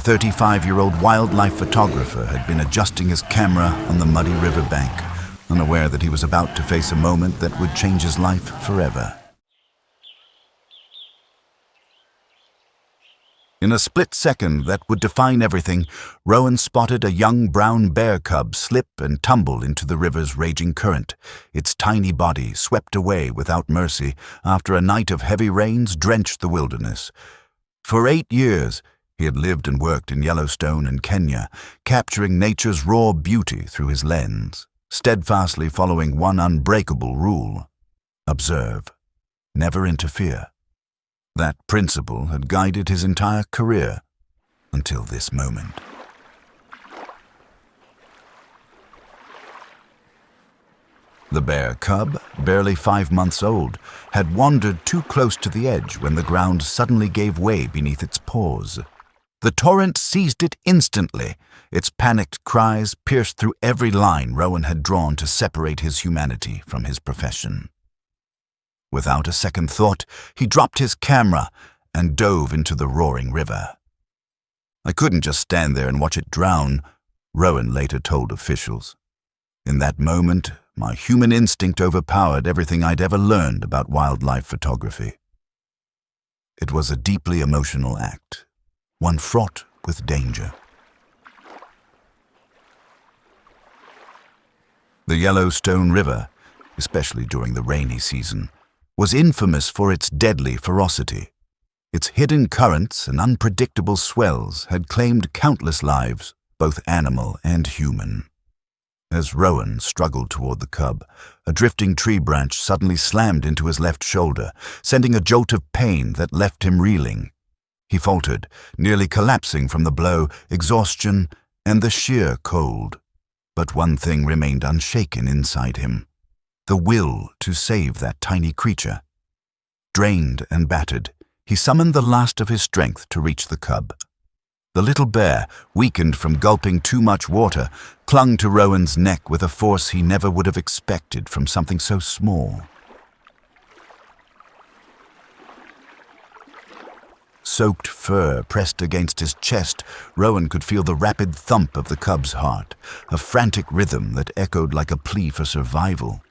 The 35-year-old wildlife photographer had been adjusting his camera on the muddy riverbank, unaware that he was about to face a moment that would change his life forever. In a split second that would define everything, Rowan spotted a young brown bear cub slip and tumble into the river's raging current, its tiny body swept away without mercy after a night of heavy rains drenched the wilderness. For 8 years, he had lived and worked in Yellowstone and Kenya, capturing nature's raw beauty through his lens, steadfastly following one unbreakable rule: observe, never interfere. That principle had guided his entire career until this moment. The bear cub, barely 5 months old, had wandered too close to the edge when the ground suddenly gave way beneath its paws. The torrent seized it instantly. Its panicked cries pierced through every line Rowan had drawn to separate his humanity from his profession. Without a second thought, he dropped his camera and dove into the roaring river. "I couldn't just stand there and watch it drown," Rowan later told officials. "In that moment, my human instinct overpowered everything I'd ever learned about wildlife photography." It was a deeply emotional act, one fraught with danger. The Yellowstone River, especially during the rainy season, was infamous for its deadly ferocity. Its hidden currents and unpredictable swells had claimed countless lives, both animal and human. As Rowan struggled toward the cub, a drifting tree branch suddenly slammed into his left shoulder, sending a jolt of pain that left him reeling. He faltered, nearly collapsing from the blow, exhaustion, and the sheer cold. But one thing remained unshaken inside him: the will to save that tiny creature. Drained and battered, he summoned the last of his strength to reach the cub. The little bear, weakened from gulping too much water, clung to Rowan's neck with a force he never would have expected from something so small. Soaked fur pressed against his chest, Rowan could feel the rapid thump of the cub's heart, a frantic rhythm that echoed like a plea for survival.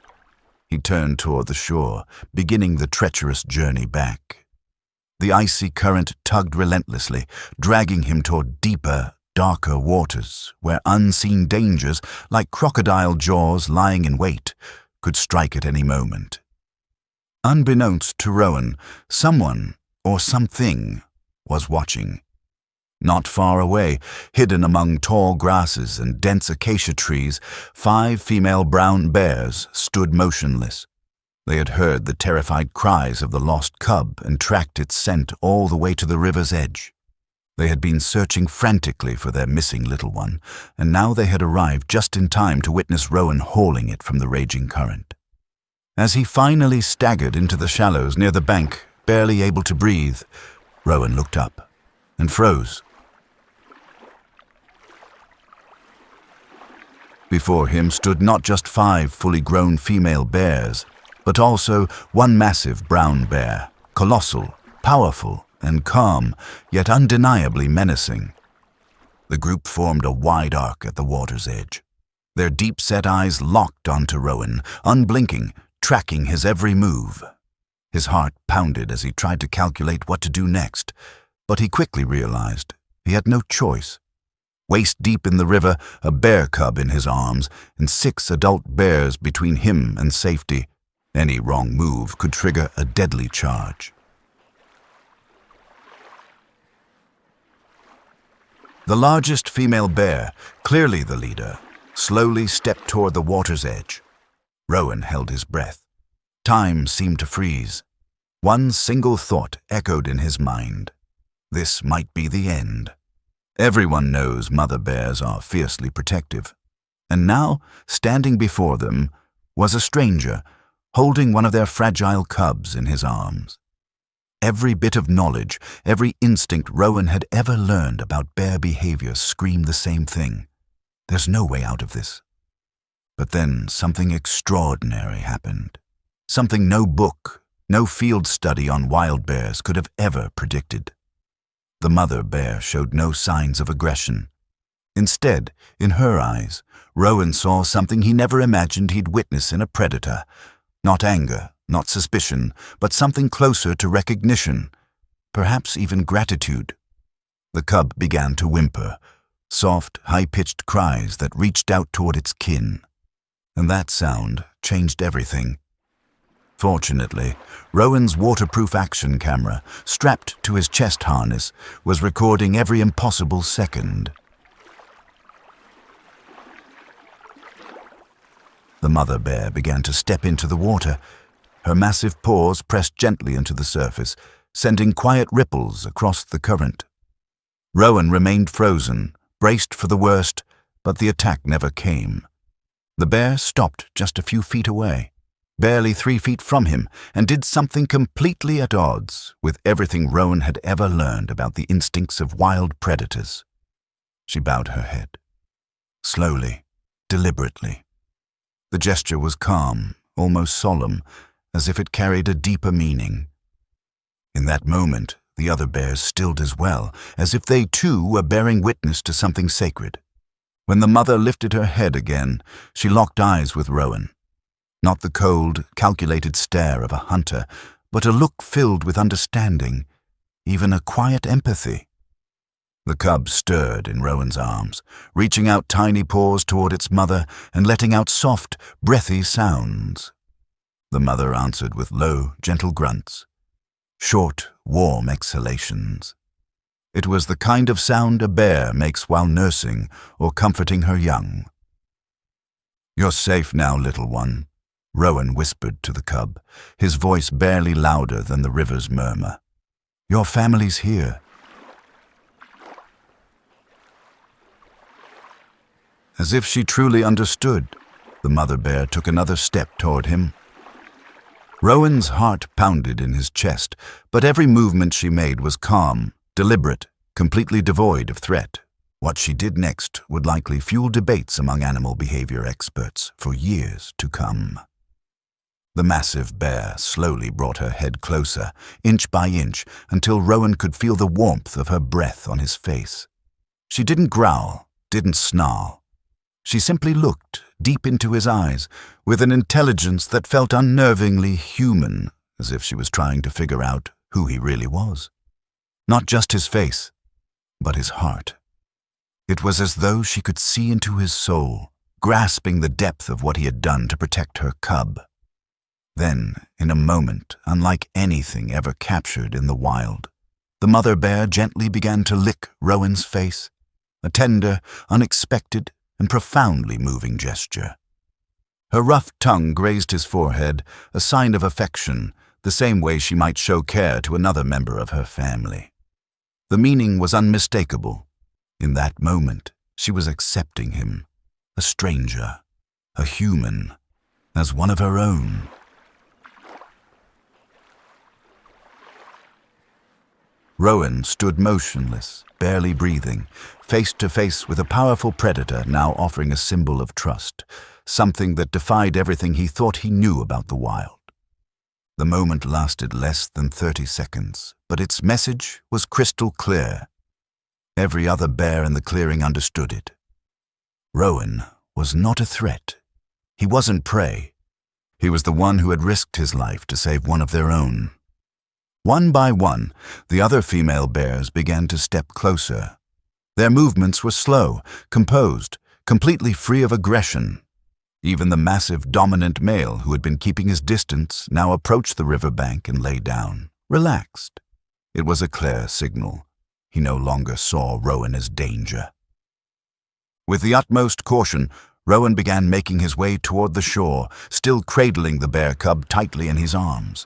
He turned toward the shore, beginning the treacherous journey back. The icy current tugged relentlessly, dragging him toward deeper, darker waters, where unseen dangers, like crocodile jaws lying in wait, could strike at any moment. Unbeknownst to Rowan, someone, or something, was watching. Not far away, hidden among tall grasses and dense acacia trees, 5 female brown bears stood motionless. They had heard the terrified cries of the lost cub and tracked its scent all the way to the river's edge. They had been searching frantically for their missing little one, and now they had arrived just in time to witness Rowan hauling it from the raging current. As he finally staggered into the shallows near the bank, barely able to breathe, Rowan looked up and froze. Before him stood not just 5 fully grown female bears, but also one massive brown bear, colossal, powerful, and calm, yet undeniably menacing. The group formed a wide arc at the water's edge. Their deep-set eyes locked onto Rowan, unblinking, tracking his every move. His heart pounded as he tried to calculate what to do next, but he quickly realized he had no choice. Waist-deep in the river, a bear cub in his arms, and 6 adult bears between him and safety. Any wrong move could trigger a deadly charge. The largest female bear, clearly the leader, slowly stepped toward the water's edge. Rowan held his breath. Time seemed to freeze. One single thought echoed in his mind: this might be the end. Everyone knows mother bears are fiercely protective. And now, standing before them, was a stranger, holding one of their fragile cubs in his arms. Every bit of knowledge, every instinct Rowan had ever learned about bear behavior screamed the same thing: there's no way out of this. But then something extraordinary happened. Something no book, no field study on wild bears could have ever predicted. The mother bear showed no signs of aggression. Instead, in her eyes, Rowan saw something he never imagined he'd witness in a predator. Not anger, not suspicion, but something closer to recognition, perhaps even gratitude. The cub began to whimper, soft, high-pitched cries that reached out toward its kin. And that sound changed everything. Fortunately, Rowan's waterproof action camera, strapped to his chest harness, was recording every impossible second. The mother bear began to step into the water. Her massive paws pressed gently into the surface, sending quiet ripples across the current. Rowan remained frozen, braced for the worst, but the attack never came. The bear stopped just a few feet away, barely 3 feet from him, and did something completely at odds with everything Rowan had ever learned about the instincts of wild predators. She bowed her head. Slowly, deliberately. The gesture was calm, almost solemn, as if it carried a deeper meaning. In that moment, the other bears stilled as well, as if they too were bearing witness to something sacred. When the mother lifted her head again, she locked eyes with Rowan. Not the cold, calculated stare of a hunter, but a look filled with understanding, even a quiet empathy. The cub stirred in Rowan's arms, reaching out tiny paws toward its mother and letting out soft, breathy sounds. The mother answered with low, gentle grunts, short, warm exhalations. It was the kind of sound a bear makes while nursing or comforting her young. "You're safe now, little one," Rowan whispered to the cub, his voice barely louder than the river's murmur. "Your family's here." As if she truly understood, the mother bear took another step toward him. Rowan's heart pounded in his chest, but every movement she made was calm, deliberate, completely devoid of threat. What she did next would likely fuel debates among animal behavior experts for years to come. The massive bear slowly brought her head closer, inch by inch, until Rowan could feel the warmth of her breath on his face. She didn't growl, didn't snarl. She simply looked deep into his eyes, with an intelligence that felt unnervingly human, as if she was trying to figure out who he really was. Not just his face, but his heart. It was as though she could see into his soul, grasping the depth of what he had done to protect her cub. Then, in a moment unlike anything ever captured in the wild, the mother bear gently began to lick Rowan's face, a tender, unexpected, and profoundly moving gesture. Her rough tongue grazed his forehead, a sign of affection, the same way she might show care to another member of her family. The meaning was unmistakable. In that moment, she was accepting him, a stranger, a human, as one of her own. Rowan stood motionless, barely breathing, face to face with a powerful predator now offering a symbol of trust, something that defied everything he thought he knew about the wild. The moment lasted less than 30 seconds, but its message was crystal clear. Every other bear in the clearing understood it. Rowan was not a threat. He wasn't prey. He was the one who had risked his life to save one of their own. One by one, the other female bears began to step closer. Their movements were slow, composed, completely free of aggression. Even the massive dominant male who had been keeping his distance now approached the riverbank and lay down, relaxed. It was a clear signal. He no longer saw Rowan as danger. With the utmost caution, Rowan began making his way toward the shore, still cradling the bear cub tightly in his arms.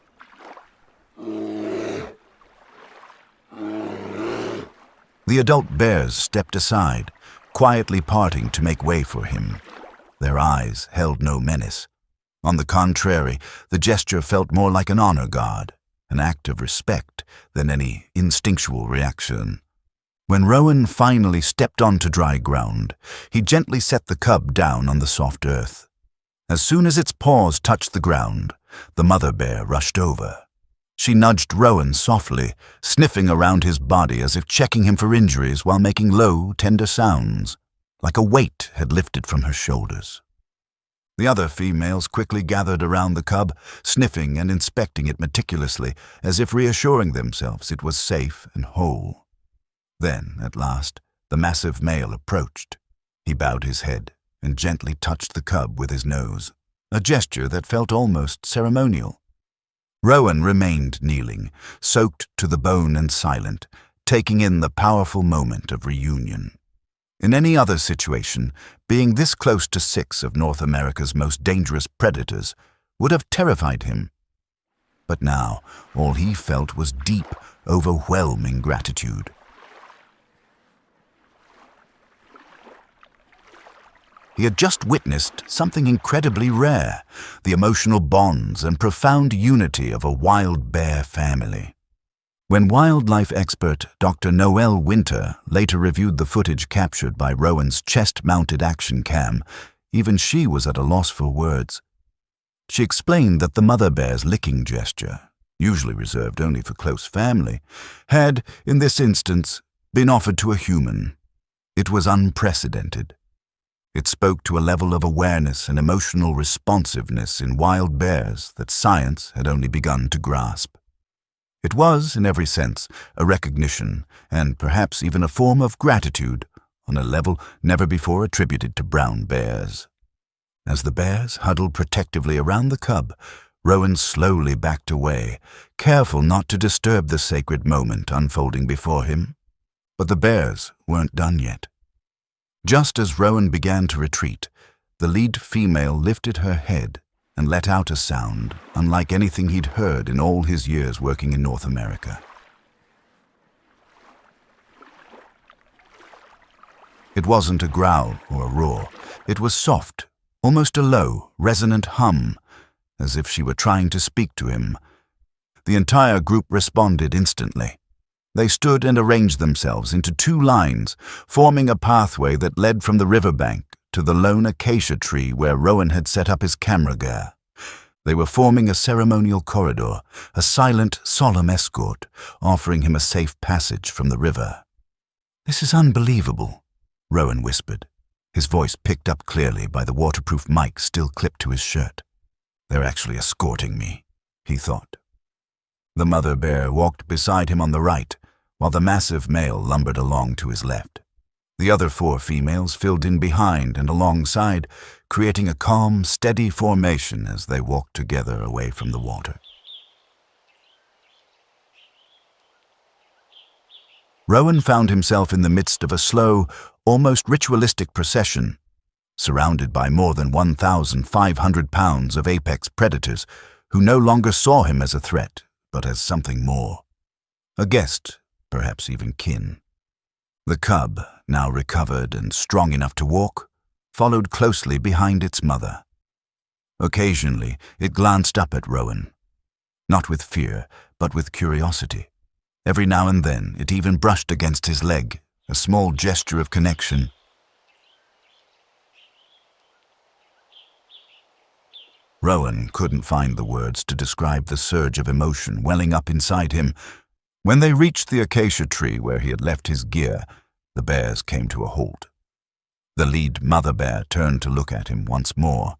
The adult bears stepped aside, quietly parting to make way for him. Their eyes held no menace. On the contrary, the gesture felt more like an honor guard, an act of respect, than any instinctual reaction. When Rowan finally stepped onto dry ground, he gently set the cub down on the soft earth. As soon as its paws touched the ground, the mother bear rushed over. She nudged Rowan softly, sniffing around his body as if checking him for injuries while making low, tender sounds, like a weight had lifted from her shoulders. The other females quickly gathered around the cub, sniffing and inspecting it meticulously, as if reassuring themselves it was safe and whole. Then, at last, the massive male approached. He bowed his head and gently touched the cub with his nose, a gesture that felt almost ceremonial. Rowan remained kneeling, soaked to the bone and silent, taking in the powerful moment of reunion. In any other situation, being this close to 6 of North America's most dangerous predators would have terrified him. But now, all he felt was deep, overwhelming gratitude. He had just witnessed something incredibly rare, the emotional bonds and profound unity of a wild bear family. When wildlife expert Dr. Noelle Winter later reviewed the footage captured by Rowan's chest-mounted action cam, even she was at a loss for words. She explained that the mother bear's licking gesture, usually reserved only for close family, had, in this instance, been offered to a human. It was unprecedented. It spoke to a level of awareness and emotional responsiveness in wild bears that science had only begun to grasp. It was, in every sense, a recognition and perhaps even a form of gratitude on a level never before attributed to brown bears. As the bears huddled protectively around the cub, Rowan slowly backed away, careful not to disturb the sacred moment unfolding before him. But the bears weren't done yet. Just as Rowan began to retreat, the lead female lifted her head and let out a sound unlike anything he'd heard in all his years working in North America. It wasn't a growl or a roar. It was soft, almost a low, resonant hum, as if she were trying to speak to him. The entire group responded instantly. They stood and arranged themselves into 2 lines, forming a pathway that led from the riverbank to the lone acacia tree where Rowan had set up his camera gear. They were forming a ceremonial corridor, a silent, solemn escort, offering him a safe passage from the river. "This is unbelievable," Rowan whispered, his voice picked up clearly by the waterproof mic still clipped to his shirt. "They're actually escorting me," he thought. The mother bear walked beside him on the right, while the massive male lumbered along to his left. The other 4 females filled in behind and alongside, creating a calm, steady formation as they walked together away from the water. Rowan found himself in the midst of a slow, almost ritualistic procession, surrounded by more than 1,500 pounds of apex predators who no longer saw him as a threat, but as something more. A guest, perhaps even kin. The cub, now recovered and strong enough to walk, followed closely behind its mother. Occasionally, it glanced up at Rowan, not with fear, but with curiosity. Every now and then, it even brushed against his leg, a small gesture of connection. Rowan couldn't find the words to describe the surge of emotion welling up inside him. When they reached the acacia tree where he had left his gear, the bears came to a halt. The lead mother bear turned to look at him once more,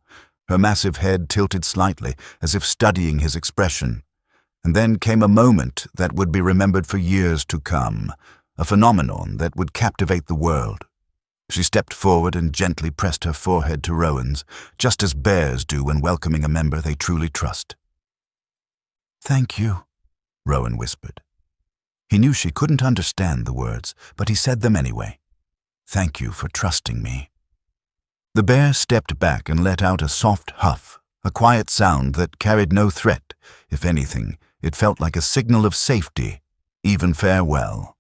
her massive head tilted slightly as if studying his expression. And then came a moment that would be remembered for years to come, a phenomenon that would captivate the world. She stepped forward and gently pressed her forehead to Rowan's, just as bears do when welcoming a member they truly trust. "Thank you," Rowan whispered. He knew she couldn't understand the words, but he said them anyway. "Thank you for trusting me." The bear stepped back and let out a soft huff, a quiet sound that carried no threat. If anything, it felt like a signal of safety, even farewell.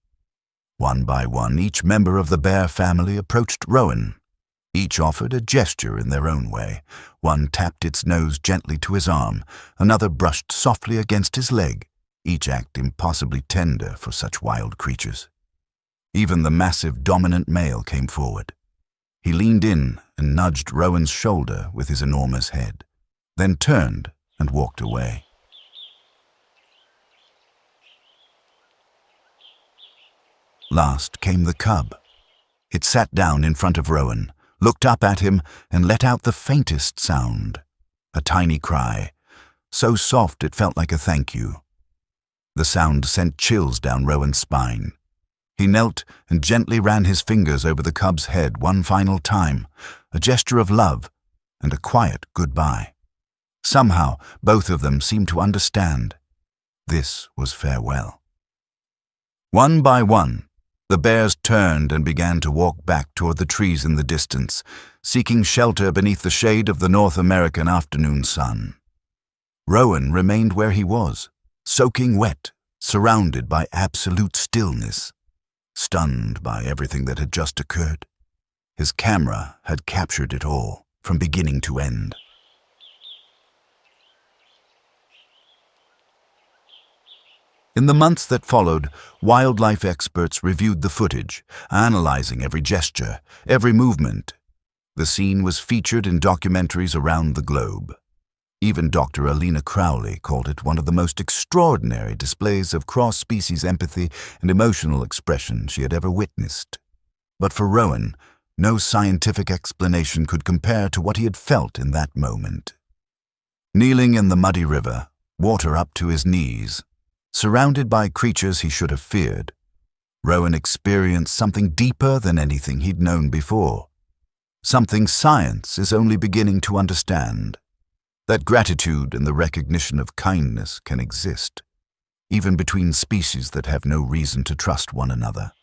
One by one, each member of the bear family approached Rowan. Each offered a gesture in their own way. One tapped its nose gently to his arm, another brushed softly against his leg, each act impossibly tender for such wild creatures. Even the massive dominant male came forward. He leaned in and nudged Rowan's shoulder with his enormous head, then turned and walked away. Last came the cub. It sat down in front of Rowan, looked up at him, and let out the faintest sound, a tiny cry, so soft it felt like a thank you. The sound sent chills down Rowan's spine. He knelt and gently ran his fingers over the cub's head one final time, a gesture of love and a quiet goodbye. Somehow, both of them seemed to understand. This was farewell. One by one, the bears turned and began to walk back toward the trees in the distance, seeking shelter beneath the shade of the North American afternoon sun. Rowan remained where he was, soaking wet, surrounded by absolute stillness, stunned by everything that had just occurred. His camera had captured it all, from beginning to end. In the months that followed, wildlife experts reviewed the footage, analyzing every gesture, every movement. The scene was featured in documentaries around the globe. Even Dr. Alina Crowley called it one of the most extraordinary displays of cross-species empathy and emotional expression she had ever witnessed. But for Rowan, no scientific explanation could compare to what he had felt in that moment. Kneeling in the muddy river, water up to his knees, surrounded by creatures he should have feared, Rowan experienced something deeper than anything he'd known before. Something science is only beginning to understand. That gratitude and the recognition of kindness can exist, even between species that have no reason to trust one another.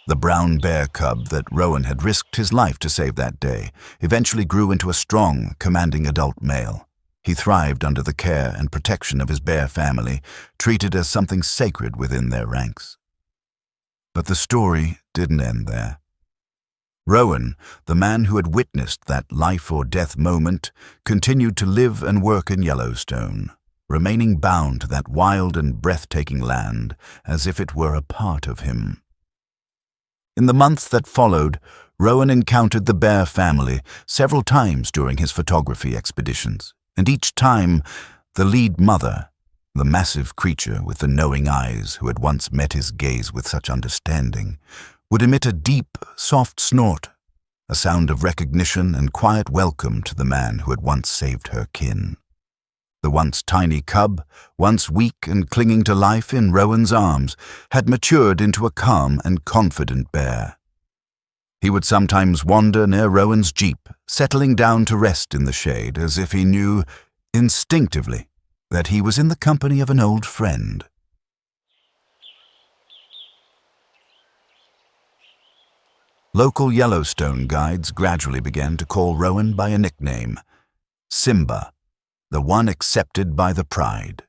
The brown bear cub that Rowan had risked his life to save that day eventually grew into a strong, commanding adult male. He thrived under the care and protection of his bear family, treated as something sacred within their ranks. But the story didn't end there. Rowan, the man who had witnessed that life-or-death moment, continued to live and work in Yellowstone, remaining bound to that wild and breathtaking land as if it were a part of him. In the months that followed, Rowan encountered the bear family several times during his photography expeditions, and each time the lead mother, the massive creature with the knowing eyes who had once met his gaze with such understanding, would emit a deep, soft snort, a sound of recognition and quiet welcome to the man who had once saved her kin. The once tiny cub, once weak and clinging to life in Rowan's arms, had matured into a calm and confident bear. He would sometimes wander near Rowan's jeep, settling down to rest in the shade as if he knew, instinctively, that he was in the company of an old friend. Local Yellowstone guides gradually began to call Rowan by a nickname, Simba, the one accepted by the pride.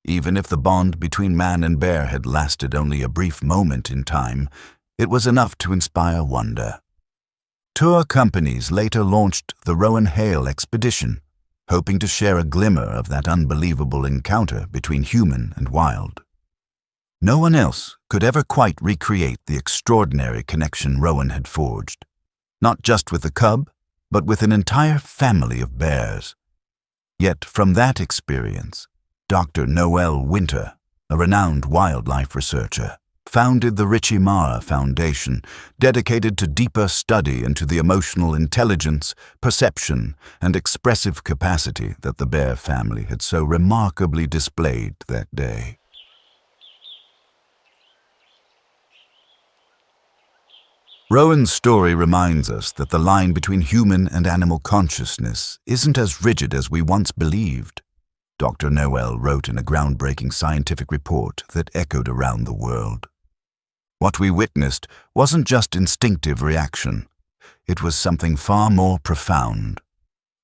Even if the bond between man and bear had lasted only a brief moment in time, it was enough to inspire wonder. Tour companies later launched the Rowan Hale expedition, hoping to share a glimmer of that unbelievable encounter between human and wild. No one else could ever quite recreate the extraordinary connection Rowan had forged, not just with the cub, but with an entire family of bears. Yet from that experience, Dr. Noel Winter, a renowned wildlife researcher, founded the Richie Mara Foundation, dedicated to deeper study into the emotional intelligence, perception, and expressive capacity that the bear family had so remarkably displayed that day. Rowan's story reminds us that the line between human and animal consciousness isn't as rigid as we once believed. Dr. Noel wrote in a groundbreaking scientific report that echoed around the world. What we witnessed wasn't just instinctive reaction. It was something far more profound.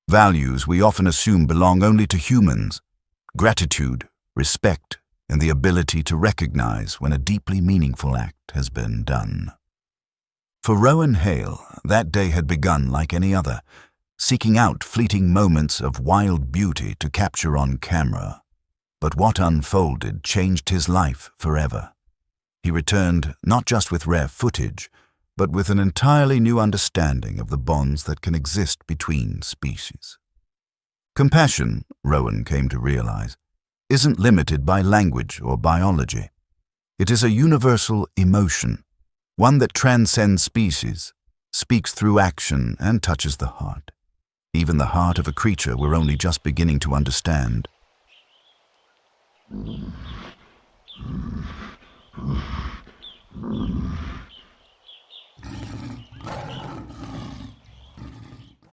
Values we often assume belong only to humans: gratitude, respect, and the ability to recognize when a deeply meaningful act has been done. For Rowan Hale, that day had begun like any other, seeking out fleeting moments of wild beauty to capture on camera. But what unfolded changed his life forever. He returned not just with rare footage, but with an entirely new understanding of the bonds that can exist between species. Compassion, Rowan came to realize, isn't limited by language or biology. It is a universal emotion, one that transcends species, speaks through action, and touches the heart. Even the heart of a creature we're only just beginning to understand.